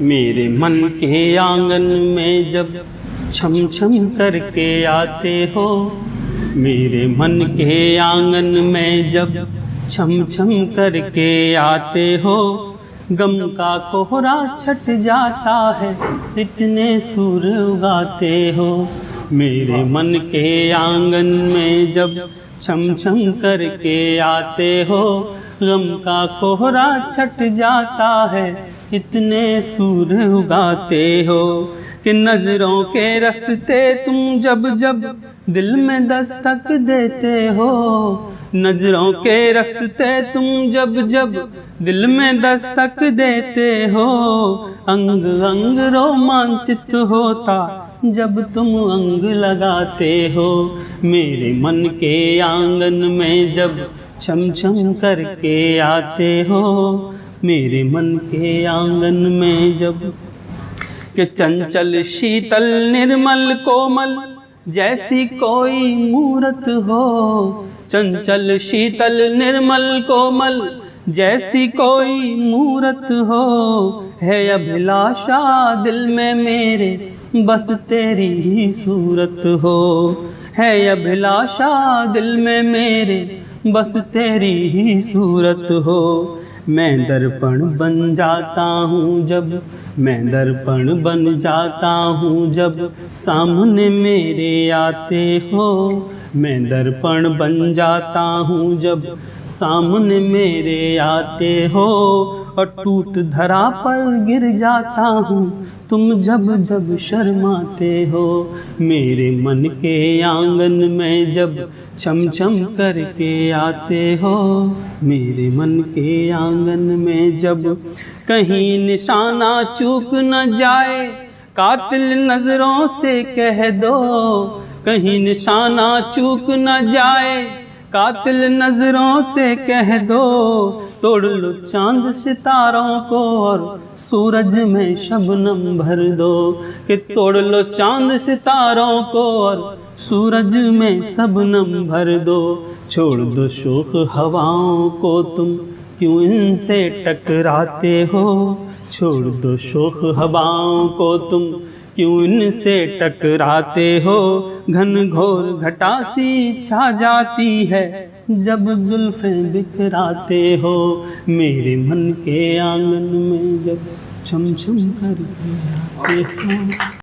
मेरे मन के आंगन में जब छम छम करके आते हो, मेरे मन के आंगन में जब छम छम करके आते हो, गम का कोहरा छट जाता है, इतने सुर उगाते हो। मेरे मन के आंगन में जब छम छम करके आते हो, गम का कोहरा छट जाता है, इतने सुर उगाते हो। कि नजरों के रस्ते तुम जब जब दिल में दस्तक देते हो, नजरों के रस्ते तुम जब जब दिल में दस्तक देते हो, अंग अंग रोमांचित होता जब तुम अंग लगाते हो। मेरे मन के आंगन में जब छम छम करके आते हो, मेरे मन के आंगन में जब कि चंचल शीतल निर्मल कोमल जैसी कोई मूरत हो, चंचल शीतल निर्मल कोमल जैसी कोई मूरत हो, है अभिलाषा दिल में मेरे बस तेरी ही सूरत हो, है अभिलाषा दिल में मेरे बस तेरी ही सूरत हो। मैं दर्पण बन जाता हूँ जब, मैं दर्पण बन जाता हूँ जब सामने मेरे आते हो, मैं दर्पण बन जाता हूँ जब सामने मेरे आते हो। और टूट धरा पर गिर जाता हूँ तुम जब जब शर्माते हो। मेरे मन के आंगन में जब छम छम करके आते हो, मेरे मन के आंगन में जब कहीं निशाना चूक न जाए, कातिल नजरों से कह दो, कहीं निशाना चूक न जाए, कातिल नजरों से कह दो। तोड़ लो चांद सितारों को और सूरज में शबनम भर दो, कि तोड़ लो चांद सितारों को और सूरज में शबनम भर दो। छोड़ दो शोख हवाओं को तुम क्यों इनसे टकराते हो, छोड़ दो शोख हवाओं को तुम क्यों इनसे टकराते हो। घन घोर घटा सी छा जाती है जब जुल्फें बिखराते हो, मेरे मन के आंगन में जब छम छम करके आते हो।